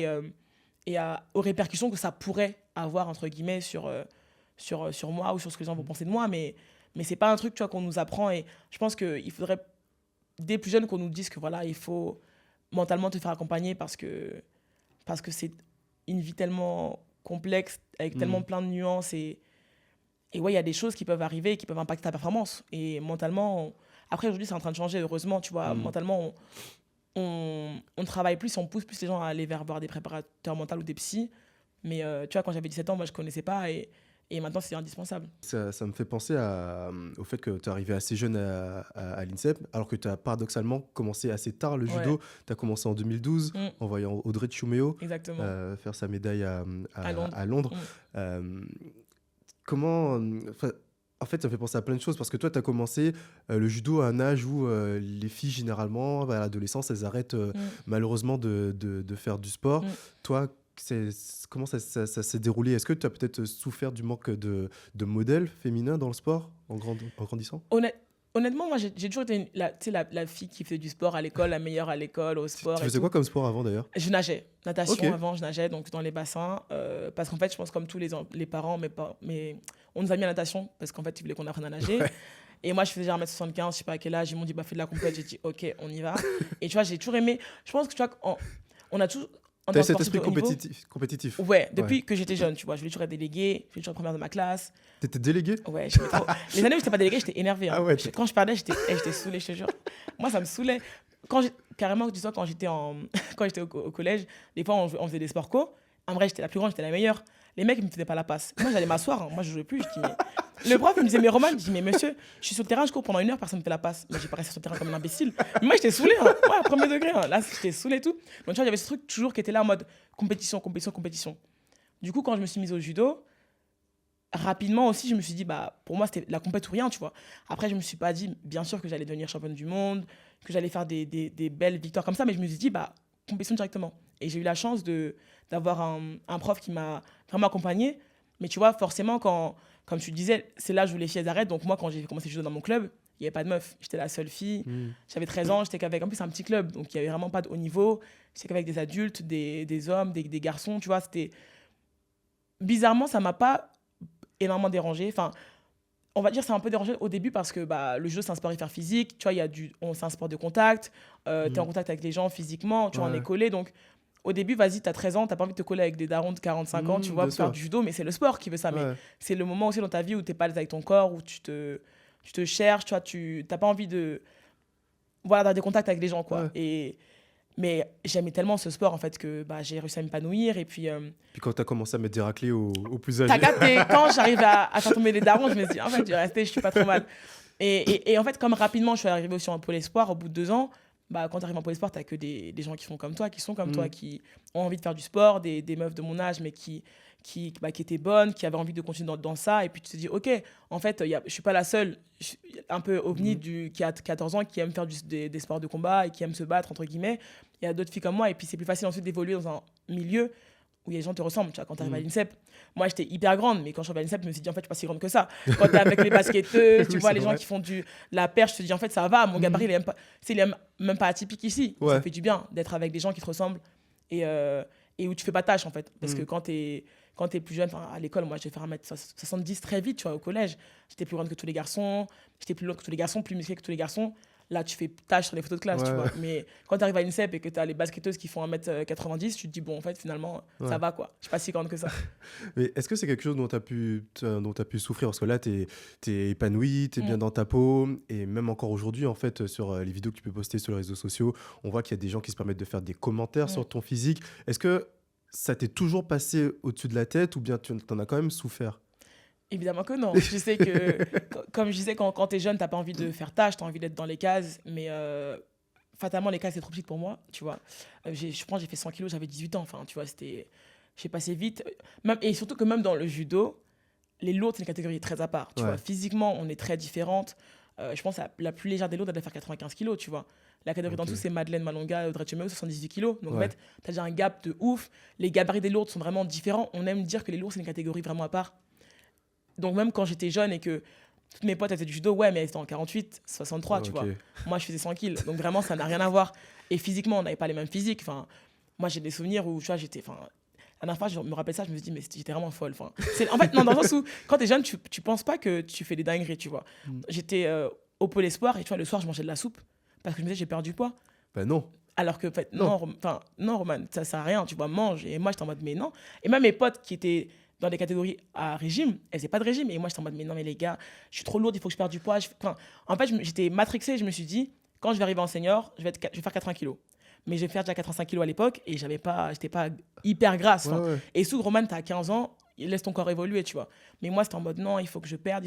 aux répercussions que ça pourrait avoir, entre guillemets, sur moi ou sur ce que les gens vont penser de moi. Mais c'est pas un truc, tu vois, qu'on nous apprend. Et je pense qu'il faudrait, dès plus jeune, qu'on nous dise que voilà, il faut mentalement te faire accompagner parce que c'est une vie tellement complexe, avec tellement Hmm. plein de nuances. Et ouais, il y a des choses qui peuvent arriver et qui peuvent impacter ta performance. Et mentalement, après, aujourd'hui, c'est en train de changer, heureusement, tu vois. Hmm. Mentalement, on travaille plus, on pousse plus les gens à aller vers voir des préparateurs mentaux ou des psys. Mais tu vois, quand j'avais 17 ans, moi, je connaissais pas. Et maintenant, c'est indispensable. Ça me fait penser au fait que tu es arrivé assez jeune à l'INSEP, alors que tu as paradoxalement commencé assez tard le Ouais, judo. Tu as commencé en 2012 mm, en voyant Audrey Tchouméo exactement. faire sa médaille À Londres. à Londres. Mm. Euh, en fait, ça me fait penser à plein de choses parce que toi, tu as commencé le judo à un âge où les filles, généralement, à l'adolescence, elles arrêtent Mm, malheureusement de faire du sport. mm. Toi, comment ça s'est déroulé? Est-ce que tu as peut-être souffert du manque de modèles féminins dans le sport en grandissant? Honnêtement, moi, j'ai toujours été tu sais, la fille qui faisait du sport à l'école, la meilleure à l'école, au sport Tu et faisais tout. quoi comme sport avant d'ailleurs? Je nageais. Natation, Ok. avant, je nageais donc dans les bassins. Parce qu'en fait, je pense comme tous les parents, mais on nous a mis à la natation parce qu'en fait, ils voulaient qu'on apprenne à nager. Ouais. Et moi, je faisais 1m75, je sais pas à quel âge. Ils m'ont dit, bah, fais de la compète. J'ai dit, ok, on y va. Et tu vois, j'ai toujours aimé. Je pense que tu vois, on a tous. En Tu as tant que cet sportif esprit de haut niveau, compétitif. ouais, depuis que j'étais jeune, tu vois. Je voulais toujours être déléguée, je voulais toujours être première de ma classe. Tu étais délégué? Ouais, j'étais trop. Les années où j'étais pas déléguée, j'étais énervée. Hein. Ah ouais, Quand je perdais, j'étais saoulée, je te jure. Moi, ça me saoulait. Carrément, dis-toi, quand j'étais quand j'étais au collège, des fois, on faisait des sports co. En vrai, j'étais la plus grande, j'étais la meilleure. Les mecs, ils me faisaient pas la passe. Moi, j'allais m'asseoir. Hein. Moi, je jouais plus. Je dis, mais... Le prof, il me disait, mais Roman, je dis, mais monsieur, je suis sur le terrain, je cours pendant 1 heure, personne ne me fait la passe. Mais j'ai pas resté sur le terrain comme un imbécile. Mais moi, j'étais saoulée. Hein. Ouais, premier degré. Hein. Là, j'étais saoulée et tout. Donc, tu vois, il y avait ce truc toujours qui était là en mode compétition, compétition, compétition. Du coup, quand je me suis mise au judo, rapidement aussi, je me suis dit, bah, pour moi, c'était la compète ou rien, tu vois. Après, je me suis pas dit, bien sûr, que j'allais devenir championne du monde, que j'allais faire des belles victoires comme ça, mais je me suis dit, bah, compétition directement. Et j'ai eu la chance d'avoir un prof qui m'a vraiment accompagnée. Mais tu vois, forcément, comme tu disais, c'est l'âge où les filles elles arrêtent. Donc moi, quand j'ai commencé le judo dans mon club, il n'y avait pas de meuf. J'étais la seule fille. J'avais 13 ans, j'étais qu'avec... En plus, c'est un petit club, donc il n'y avait vraiment pas de haut niveau. J'étais qu'avec des adultes, des hommes, des garçons, tu vois. C'était... Bizarrement, ça m'a pas énormément dérangé. Enfin, on va dire c'est un peu dérangé au début parce que bah, le jeu, c'est un sport hyper physique. Tu vois, c'est un sport de contact. Tu es en contact avec les gens physiquement. Tu vois, on est collé. Donc, au début, vas-y, tu as 13 ans, tu n'as pas envie de te coller avec des darons de 45 ans, tu vois, pour faire du judo. Mais c'est le sport qui veut ça. Mais c'est le moment aussi dans ta vie où tu n'es pas à l'aise avec ton corps, où tu te cherches, tu vois, tu n'as pas envie de... Voilà, d'avoir des contacts avec les gens, quoi. Mais j'aimais tellement ce sport, en fait, que bah, j'ai réussi à m'épanouir. Et puis... Puis quand tu as commencé à mettre des raclés aux plus âgés. T'as capté, quand j'arrive à faire tomber les darons, je me dis, en fait, je vais rester, je suis pas trop mal. Et en fait, comme rapidement, je suis arrivée aussi en Pôle Espoir, au bout de 2 ans, bah, quand tu arrives en Pôle Espoir, tu n'as que des gens qui font comme toi, qui sont comme toi, qui ont envie de faire du sport, des meufs de mon âge, mais qui étaient bonnes, qui avaient envie de continuer dans ça. Et puis tu te dis, OK, en fait, je ne suis pas la seule, un peu ovni qui a 14 ans, qui aime faire des sports de combat et qui aime se battre, entre guillemets. Il y a d'autres filles comme moi. Et puis c'est plus facile ensuite d'évoluer dans un milieu où les gens te ressemblent. Tu vois, quand tu arrives à l'INSEP, moi j'étais hyper grande, mais quand je suis arrivée à l'INSEP, je me suis dit, en fait, je suis pas si grande que ça. Quand tu es avec les basketteuses, tu vois, les gens qui font la perche, je te dis, en fait, ça va, mon gabarit, il est même pas atypique ici. Ça fait du bien d'être avec des gens qui te ressemblent et où tu fais pas tâche, en fait. Parce que quand tu es plus jeune, à l'école, moi, j'ai fait 1m70 très vite, tu vois, au collège. J'étais plus grande que tous les garçons, j'étais plus longue que tous les garçons, plus musclée que tous les garçons. Là, tu fais tâche sur les photos de classe, tu vois. Mais quand tu arrives à l'INSEP et que tu as les basketteuses qui font 1m90, tu te dis, bon, en fait, finalement, ça va, quoi. Je suis pas si grande que ça. Mais est-ce que c'est quelque chose dont tu as pu souffrir? Parce que là, tu es épanouie, tu es bien dans ta peau. Et même encore aujourd'hui, en fait, sur les vidéos que tu peux poster sur les réseaux sociaux, on voit qu'il y a des gens qui se permettent de faire des commentaires sur ton physique. Est-ce que ça t'est toujours passé au-dessus de la tête ou bien tu en as quand même souffert? Évidemment que non. Je sais que, comme je disais, quand tu es jeune, tu n'as pas envie de faire tâche, tu as envie d'être dans les cases. Mais fatalement, les cases, c'est trop petit pour moi, tu vois. Je pense que j'ai fait 100 kilos, j'avais 18 ans. Enfin, tu vois, j'ai passé vite. Et surtout que même dans le judo, les lourdes, c'est une catégorie très à part. Tu vois. Physiquement, on est très différentes. Je pense que la plus légère des lourdes, elle doit faire 95 kilos, tu vois. La catégorie d'en dessous, c'est Madeleine Malonga, Audrey Chemeo, 78 kilos. Donc en fait, tu as déjà un gap de ouf. Les gabarits des lourdes sont vraiment différents. On aime dire que les lourdes, c'est une catégorie vraiment à part. Donc même quand j'étais jeune et que toutes mes potes étaient du judo, ouais, mais elles étaient en 48, 63, tu vois. Moi, je faisais 100 kilos. Donc vraiment, ça n'a rien à voir. Et physiquement, on n'avait pas les mêmes physiques. Enfin, moi, j'ai des souvenirs où, tu vois, la dernière fois, je me rappelle ça, je me dis, mais j'étais vraiment folle. Enfin, en fait, non, dans le sens où, quand t'es jeune, tu penses pas que tu fais des dingueries, tu vois. J'étais au Pôle Espoir et, tu vois, le soir, je mangeais de la soupe parce que je me disais, j'ai perdu du poids. Ben non. Alors que, en fait, non, Roman, ça sert à rien, tu vois, mange. Et moi, j'étais en mode, mais non. Et même mes potes qui étaient dans des catégories à régime, elles n'avaient pas de régime. Et moi, j'étais en mode, mais non, mais les gars, je suis trop lourde, il faut que je perde du poids. En fait, j'étais matrixée, je me suis dit, quand je vais arriver en senior, je vais faire 80 kilos. Mais je vais faire déjà 85 kilos à l'époque et j'étais pas hyper grasse. Et sous Roman, tu as 15 ans, laisse ton corps évoluer, tu vois. Mais moi, c'était en mode, non, il faut que je perde.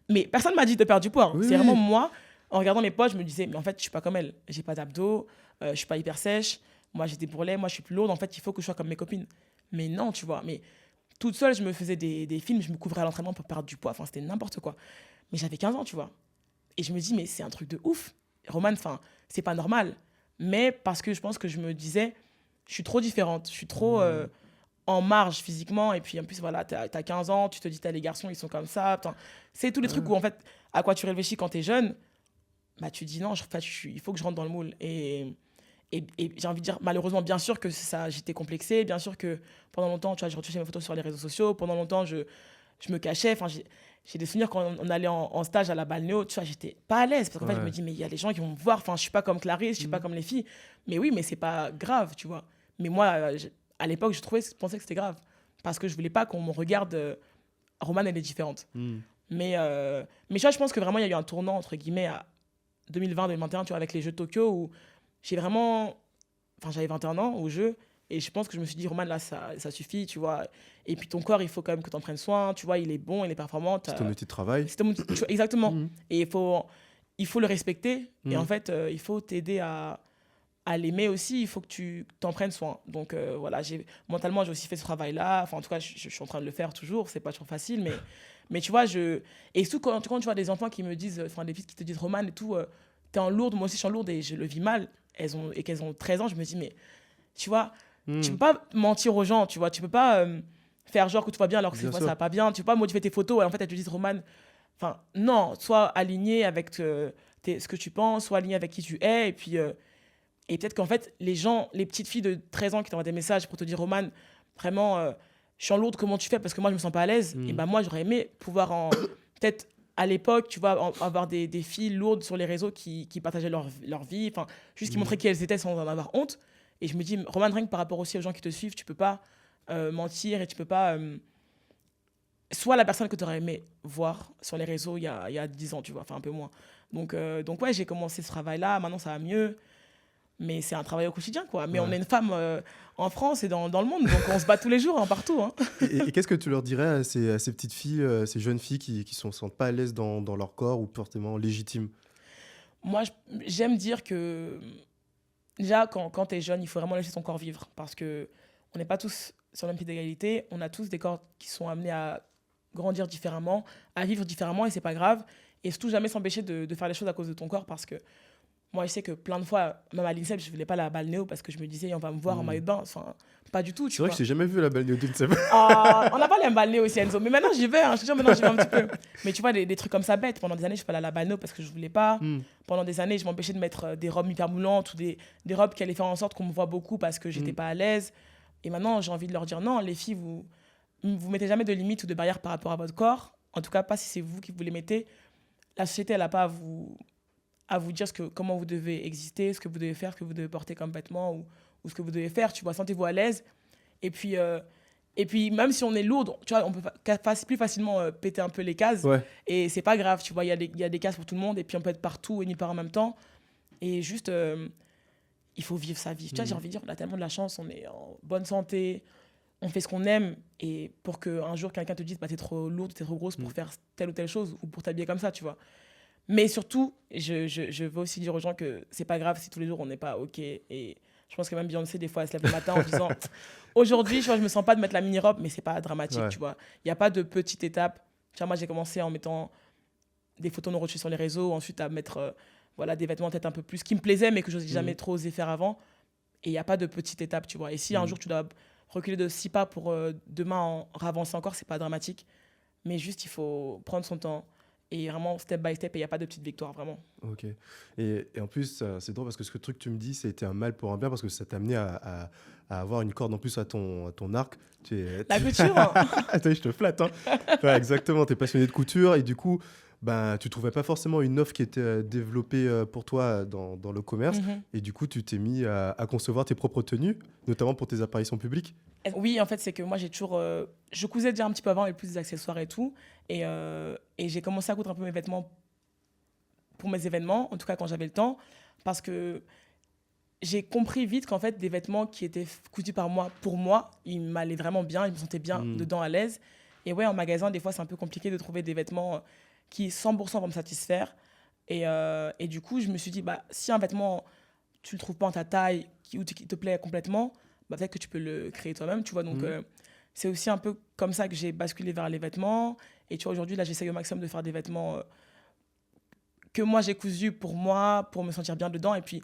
Mais personne ne m'a dit de perdre du poids. C'est vraiment moi, en regardant mes potes, je me disais, mais en fait, je suis pas comme elle. J'ai pas d'abdos, je suis pas hyper sèche. Moi, j'ai des bourrelets, moi, je suis plus lourde. En fait, il faut que je sois comme mes copines. Mais non, tu vois. Mais toute seule, je me faisais des films, je me couvrais à l'entraînement pour perdre du poids. Enfin, c'était n'importe quoi. Mais j'avais 15 ans, tu vois. Et je me dis, mais c'est un truc de ouf. Roman, enfin, c'est pas normal. Mais parce que je pense que je me disais, je suis trop différente. Je suis trop en marge physiquement. Et puis, en plus, voilà, t'as 15 ans, tu te dis, t'as les garçons, ils sont comme ça. Putain. C'est tous les trucs où, en fait, à quoi tu réfléchis quand t'es jeune, bah, tu dis, non, il faut que je rentre dans le moule. Et j'ai envie de dire, malheureusement, bien sûr que ça, j'étais complexée. Bien sûr que pendant longtemps, tu vois, je retouchais mes photos sur les réseaux sociaux. Pendant longtemps, je me cachais. Enfin, j'ai des souvenirs quand on allait en stage à la balnéo, tu vois, j'étais pas à l'aise. Parce qu'en fait, je me dis, mais il y a des gens qui vont me voir. Enfin, je suis pas comme Clarisse, je suis pas comme les filles. Mais oui, mais c'est pas grave, tu vois. Mais moi, à l'époque, je pensais que c'était grave. Parce que je voulais pas qu'on me regarde. Romane, elle est différente. Mais je pense que vraiment, il y a eu un tournant, entre guillemets, à 2020-2021, tu vois, avec les Jeux de Tokyo, où j'ai vraiment... Enfin, j'avais 21 ans au jeu, et je pense que je me suis dit, Roman, là, ça suffit, tu vois. Et puis ton corps, il faut quand même que tu en prennes soin, tu vois, il est bon, il est performant. C'est ton outil de travail. Exactement. Et il faut le respecter, et en fait, il faut t'aider à l'aimer aussi, il faut que tu t'en prennes soin. Donc voilà, mentalement, j'ai aussi fait ce travail-là. Enfin, en tout cas, je suis en train de le faire toujours, c'est pas toujours facile, mais tu vois, et surtout quand tu vois des enfants qui me disent, enfin des filles qui te disent, Roman et tout, t'es en lourde, moi aussi je suis en lourde et je le vis mal, et qu'elles ont 13 ans, je me dis, mais tu vois, tu peux pas mentir aux gens, tu vois, tu peux pas faire genre que tout va bien alors que Bien ça sûr. va pas bien. Tu peux pas modifier tes photos et en fait, elles te disent, Roman, enfin, non, sois aligné avec ce que tu penses, sois aligné avec qui tu es. Et peut-être qu'en fait, les gens, les petites filles de 13 ans qui t'envoient des messages pour te dire, Roman, vraiment, je suis en lourde, comment tu fais? Parce que moi, je me sens pas à l'aise. Et ben moi, j'aurais aimé pouvoir peut-être à l'époque, tu vois, avoir des filles lourdes sur les réseaux qui partageaient leur vie, enfin, juste qui montraient qui elles étaient sans en avoir honte. Et je me dis, Roman, rien que par rapport aussi aux gens qui te suivent, tu peux pas mentir et tu peux pas. Soit la personne que tu aurais aimé voir sur les réseaux il y a 10 ans, tu vois, enfin un peu moins. Donc ouais, j'ai commencé ce travail-là, maintenant ça va mieux. Mais c'est un travail au quotidien, quoi. Mais on Ouais. est une femme en France et dans le monde, donc on se bat tous les jours, hein, partout. Hein. Et qu'est-ce que tu leur dirais à ces petites filles, ces jeunes filles qui ne se sentent pas à l'aise dans leur corps ou forcément légitimes? Moi, j'aime dire que déjà, quand tu es jeune, il faut vraiment laisser ton corps vivre. Parce que on n'est pas tous sur le même pied d'égalité. On a tous des corps qui sont amenés à grandir différemment, à vivre différemment, et c'est pas grave. Et surtout, jamais s'empêcher de faire les choses à cause de ton corps. Parce que moi, je sais que plein de fois, même à l'INSEP, je voulais pas la balnéo parce que je me disais, on va me voir en maillot de bain. Enfin, pas du tout, tu C'est vrai vois. que je t'ai jamais vu la balnéo d'une semaine. On n'a pas les balnéo aussi, Enzo. Mais maintenant, j'y vais. Hein. Je te jure, maintenant, j'y vais un petit peu. Mais tu vois, des trucs comme ça bêtes. Pendant des années, je suis pas allée à la balnéo parce que je voulais pas. Pendant des années, je m'empêchais de mettre des robes hyper moulantes ou des robes qui allaient faire en sorte qu'on me voit beaucoup parce que j'étais pas à l'aise. Et maintenant, j'ai envie de leur dire non, les filles, vous mettez jamais de limites ou de barrières par rapport à votre corps. En tout cas, pas si c'est vous qui vous les mettez. La société, elle n'a pas à vous dire comment vous devez exister, ce que vous devez faire, ce que vous devez porter comme vêtements ou ce que vous devez faire. Tu vois, sentez-vous à l'aise. Et puis, même si on est lourde, tu vois, on peut plus facilement péter un peu les cases. Ouais. Et c'est pas grave, tu vois, il y a des cases pour tout le monde. Et puis, on peut être partout et nulle part en même temps. Et juste, il faut vivre sa vie. Tu vois, j'ai envie de dire, on a tellement de la chance, on est en bonne santé, on fait ce qu'on aime. Et pour qu'un jour, quelqu'un te dise, bah, t'es trop lourde, t'es trop grosse pour faire telle ou telle chose ou pour t'habiller comme ça, tu vois. Mais surtout, je veux aussi dire aux gens que c'est pas grave si tous les jours on n'est pas OK. Et je pense que même Beyoncé, des fois, elle se lève le matin en disant aujourd'hui, je me sens pas de mettre la mini-robe, mais c'est pas dramatique, Ouais. tu vois. Il n'y a pas de petite étape. Tu vois, moi, j'ai commencé en mettant des photos non retouchées sur les réseaux, ensuite à mettre voilà, des vêtements peut-être un peu plus qui me plaisaient, mais que je n'osais jamais trop osé faire avant. Et il n'y a pas de petite étape, tu vois. Et si un jour tu dois reculer de 6 pas pour demain en avancer encore, c'est pas dramatique. Mais juste, il faut prendre son temps. Et vraiment, step by step, et il n'y a pas de petite victoire, vraiment. Ok. Et en plus, c'est drôle parce que ce truc que tu me dis, c'était un mal pour un bien parce que ça t'a amené à avoir une corde en plus à ton arc. La couture, hein. Attends, je te flatte. Hein. Ouais, exactement, tu es passionné de couture et du coup, ben, tu trouvais pas forcément une offre qui était développée pour toi dans le commerce. Et du coup, tu t'es mis à concevoir tes propres tenues, notamment pour tes apparitions publiques. Oui, en fait, c'est que moi, j'ai toujours... je cousais déjà un petit peu avant, et plus des accessoires et tout. Et j'ai commencé à coudre un peu mes vêtements pour mes événements, en tout cas quand j'avais le temps, parce que j'ai compris vite qu'en fait, des vêtements qui étaient cousus par moi, pour moi, ils m'allaient vraiment bien, je me sentais bien dedans, à l'aise. Et ouais, en magasin, des fois, c'est un peu compliqué de trouver des vêtements qui 100% vont me satisfaire. Et du coup, je me suis dit, bah, si un vêtement, tu le trouves pas en ta taille, ou qui te plaît complètement, bah, peut-être que tu peux le créer toi-même, tu vois. Donc, c'est aussi un peu comme ça que j'ai basculé vers les vêtements. Et tu vois, aujourd'hui, là, j'essaye au maximum de faire des vêtements que moi, j'ai cousus pour moi, pour me sentir bien dedans. Et puis,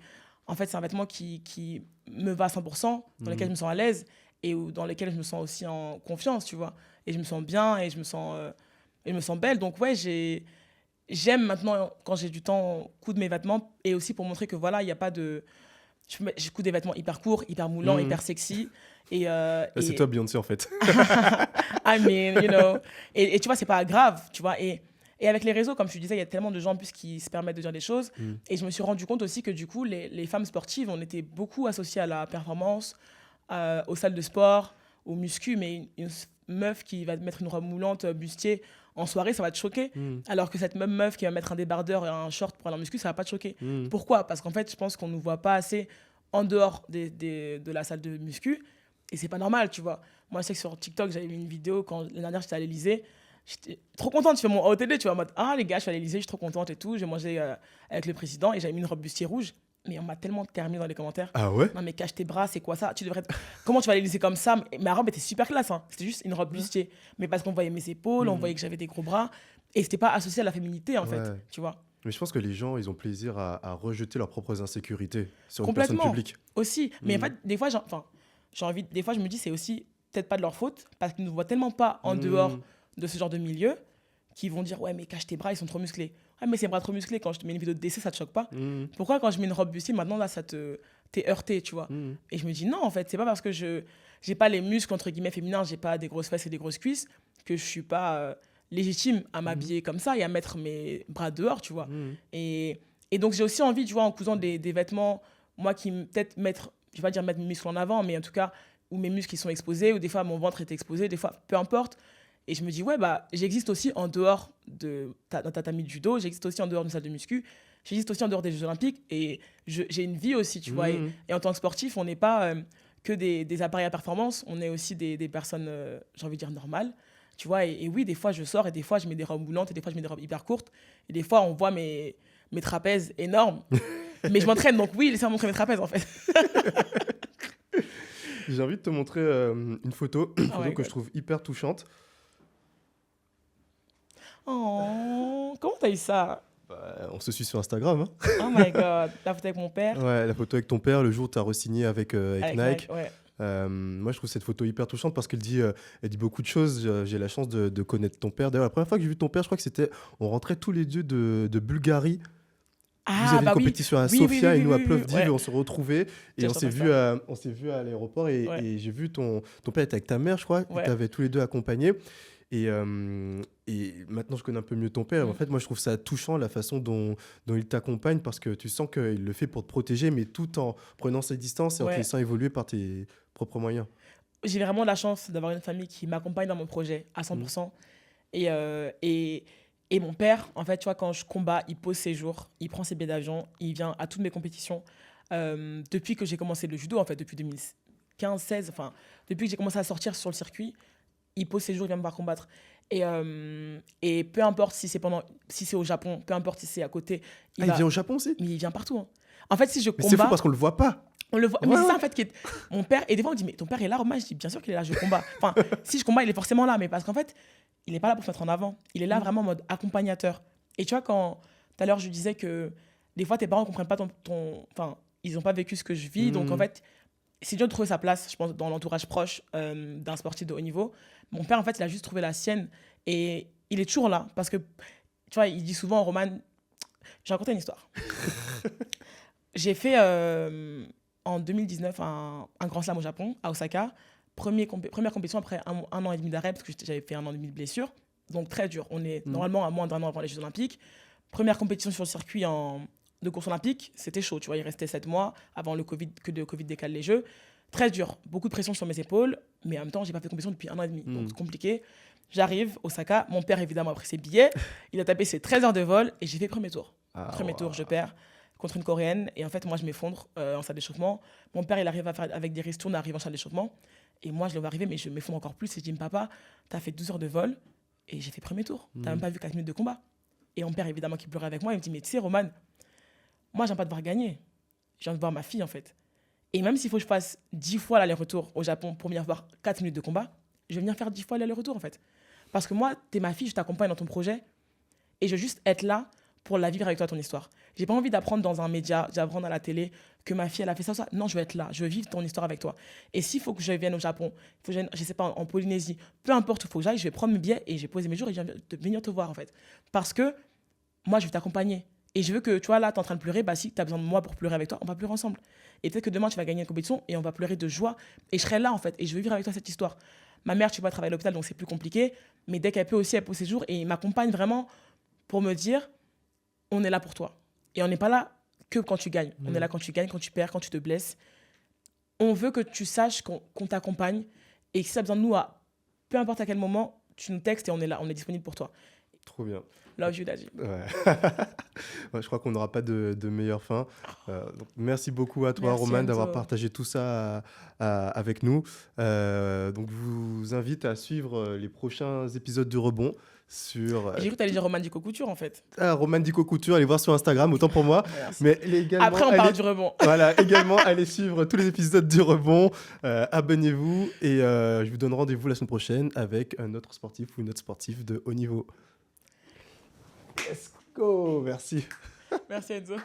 en fait, c'est un vêtement qui me va à 100%, dans lequel je me sens à l'aise et dans lequel je me sens aussi en confiance, tu vois. Et je me sens bien et je me sens belle. Donc, ouais, j'aime maintenant, quand j'ai du temps, coudre mes vêtements et aussi pour montrer que, voilà, il n'y a pas de... Je couds des vêtements hyper courts, hyper moulants, hyper sexy. C'est toi, Beyoncé, en fait. I mean, you know. Et tu vois, c'est pas grave, tu vois. Et avec les réseaux, comme je te disais, il y a tellement de gens en plus qui se permettent de dire des choses. Et je me suis rendu compte aussi que du coup, les femmes sportives, on était beaucoup associées à la performance, aux salles de sport, au muscu. Mais une meuf qui va mettre une robe moulante, bustier, en soirée, ça va te choquer. Alors que cette même meuf qui va mettre un débardeur et un short pour aller en muscu, ça va pas te choquer. Pourquoi ? Parce qu'en fait, je pense qu'on nous voit pas assez en dehors de la salle de muscu. Et c'est pas normal, tu vois. Moi, je sais que sur TikTok, j'avais mis une vidéo quand l'année dernière, j'étais à l'Élysée. J'étais trop contente, je fais mon OTD, tu vois, en mode « Ah, les gars, je suis à l'Élysée, je suis trop contente et tout. » J'ai mangé avec le président et j'avais mis une robe bustier rouge. Mais on m'a tellement terminé dans les commentaires. Ah ouais ? Non, mais cache tes bras, c'est quoi ça ? Comment tu vas à l'Élysée comme ça ? Ma robe était super classe, hein. C'était juste une robe bustier. Mais parce qu'on voyait mes épaules, on voyait que j'avais des gros bras. Et c'était pas associé à la féminité, en fait, tu vois. Mais je pense que les gens, ils ont plaisir à rejeter leurs propres insécurités sur une personne publique. Aussi. Mais en fait, des fois, des fois, je me dis, c'est aussi peut-être pas de leur faute, parce qu'ils ne nous voient tellement pas en dehors de ce genre de milieu, qu'ils vont dire, ouais, mais cache tes bras, ils sont trop musclés. Ouais, mais ces bras trop musclés, quand je te mets une vidéo de décès, ça te choque pas. Pourquoi quand je mets une robe bustier, maintenant, là, t'es heurté, tu vois. Et je me dis, non, en fait, c'est pas parce que j'ai pas les muscles, entre guillemets, féminins, j'ai pas des grosses fesses et des grosses cuisses, que je suis pas légitime à m'habiller comme ça et à mettre mes bras dehors, tu vois. Et donc, j'ai aussi envie, tu vois, en cousant des vêtements, moi, qui peut-être mettre, je vais pas dire mettre mes muscles en avant, mais en tout cas, où mes muscles qui sont exposés, ou des fois, mon ventre est exposé, des fois, peu importe. Et je me dis, ouais, bah, j'existe aussi en dehors de d'un tatami de judo, j'existe aussi en dehors d'une salle de muscu, j'existe aussi en dehors des Jeux Olympiques, et j'ai une vie aussi, tu vois. Et en tant que sportif, on n'est pas que des appareils à performance, on est aussi des personnes, j'ai envie de dire, normales, tu vois. Et oui, des fois, je sors, et des fois, je mets des robes moulantes, et des fois, je mets des robes hyper courtes, et des fois, on voit mes trapèzes énormes, mais je m'entraîne, donc oui, laissez-moi montrer mes trapèzes, en fait. J'ai envie de te montrer une photo, que je trouve hyper touchante. Oh, comment t'as eu ça? Bah, on se suit sur Instagram. Hein. Oh my god, la photo avec mon père. Ouais, la photo avec ton père, le jour où tu as re-signé avec Nike. Ouais. Moi, je trouve cette photo hyper touchante parce qu'elle dit beaucoup de choses. J'ai la chance de connaître ton père. D'ailleurs, la première fois que j'ai vu ton père, je crois que c'était. On rentrait tous les deux de Bulgarie. Vous avez une compétition à Sofia et nous à Plovdiv, et on se retrouvait et on s'est vu à l'aéroport et j'ai vu ton père était avec ta mère, je crois, et t'avais tous les deux accompagnés. Et maintenant, je connais un peu mieux ton père. En fait, moi, je trouve ça touchant la façon dont il t'accompagne parce que tu sens qu'il le fait pour te protéger, mais tout en prenant ses distances et en te laissant évoluer par tes propres moyens. J'ai vraiment la chance d'avoir une famille qui m'accompagne dans mon projet à 100%. Et mon père, en fait, tu vois, quand je combats, il pose ses jours, il prend ses billets d'avion, il vient à toutes mes compétitions. Depuis que j'ai commencé le judo, en fait, depuis 2015-16, enfin, depuis que j'ai commencé à sortir sur le circuit, il pose ses jours, il vient me voir combattre. Et peu importe si c'est au Japon, peu importe si c'est à côté. Il vient au Japon aussi? Mais il vient partout. Hein. En fait, si je combat... Mais c'est fou parce qu'on le voit pas. On le voit. Ouais, mais c'est ça, en fait, qui est... Mon père... Et des fois, on dit, mais ton père est là, Romain? Je dis, bien sûr qu'il est là, je combats. Enfin, si je combats, il est forcément là. Mais parce qu'en fait, il n'est pas là pour se mettre en avant. Il est là vraiment en mode accompagnateur. Et tu vois, quand tout à l'heure, je disais que des fois, tes parents ne comprennent pas Enfin, ils n'ont pas vécu ce que je vis. Donc, en fait, c'est dur de trouver sa place, je pense, dans l'entourage proche d'un sportif de haut niveau. Mon père, en fait, il a juste trouvé la sienne. Et il est toujours là. Parce que, tu vois, il dit souvent, Roman... J'ai raconté une histoire. J'ai fait, en 2019, un grand slam au Japon, à Osaka. Première compétition après un an et demi d'arrêt, parce que j'avais fait 1 an et demi de blessure. Donc, très dur. On est normalement à moins d'1 an avant les Jeux Olympiques. Première compétition sur le circuit de course olympique, c'était chaud. Tu vois, il restait 7 mois avant le Covid décale les Jeux. Très dur. Beaucoup de pression sur mes épaules. Mais en même temps, je n'ai pas fait de compétition depuis 1 an et demi. Donc, c'est compliqué. J'arrive, Osaka. Mon père, évidemment, a pris ses billets. Il a tapé ses 13 heures de vol et j'ai fait premier tour. Tour, je perds contre une Coréenne. Et en fait, moi, je m'effondre en salle d'échauffement. Mon père, il arrive à faire avec des ristournes, arrive en salle d'échauffement. Et moi, je le vois arriver, mais je m'effondre encore plus. Et je dis, papa, t'as fait 12 heures de vol et j'ai fait premier tour. T'as même pas vu 4 minutes de combat. Et mon père, évidemment, qui pleurait avec moi, il me dit, mais tu sais, Roman, moi, j'aime pas devoir gagner. Je viens de voir ma fille, en fait. Et même s'il faut que je fasse 10 fois l'aller-retour au Japon pour venir voir 4 minutes de combat, je vais venir faire 10 fois l'aller-retour, en fait. Parce que moi, t'es ma fille, je t'accompagne dans ton projet et je veux juste être là pour la vivre avec toi, ton histoire. J'ai pas envie d'apprendre dans un média, d'apprendre à la télé que ma fille, elle a fait ça. Non, je veux être là, je veux vivre ton histoire avec toi. Et s'il faut que je vienne au Japon, il faut que je vienne, je sais pas, en Polynésie, peu importe où il faut que j'aille, je vais prendre mes billets et je vais poser mes jours et je vais venir te voir, en fait. Parce que moi, je vais t'accompagner. Et je veux que, tu vois, là, tu es en train de pleurer, bah si tu as besoin de moi pour pleurer avec toi, on va pleurer ensemble. Et peut-être que demain, tu vas gagner une compétition et on va pleurer de joie. Et je serai là, en fait, et je veux vivre avec toi cette histoire. Ma mère, tu vois, travaille à l'hôpital, donc c'est plus compliqué. Mais dès qu'elle peut aussi, elle pose ses jours et m'accompagne vraiment pour me dire, on est là pour toi. Et on n'est pas là que quand tu gagnes. On est là quand tu gagnes, quand tu perds, quand tu te blesses. On veut que tu saches qu'on t'accompagne et que si tu as besoin de nous, peu importe à quel moment, tu nous textes et on est là, on est disponible pour toi. Trop bien. Love you, Daddy. Ouais. Ouais, je crois qu'on n'aura pas de meilleure fin. Donc merci beaucoup à toi, Roman, d'avoir partagé tout ça avec nous. Donc, je vous invite à suivre les prochains épisodes du Rebond. J'ai cru que tu allais dire Roman Dico Couture, en fait. Roman Dico Couture, allez voir sur Instagram, autant pour moi. Mais également, après, on parle du Rebond. Voilà, également, allez suivre tous les épisodes du Rebond. Abonnez-vous et je vous donne rendez-vous la semaine prochaine avec un autre sportif ou une autre sportive de haut niveau. Let's go, merci. Merci Enzo.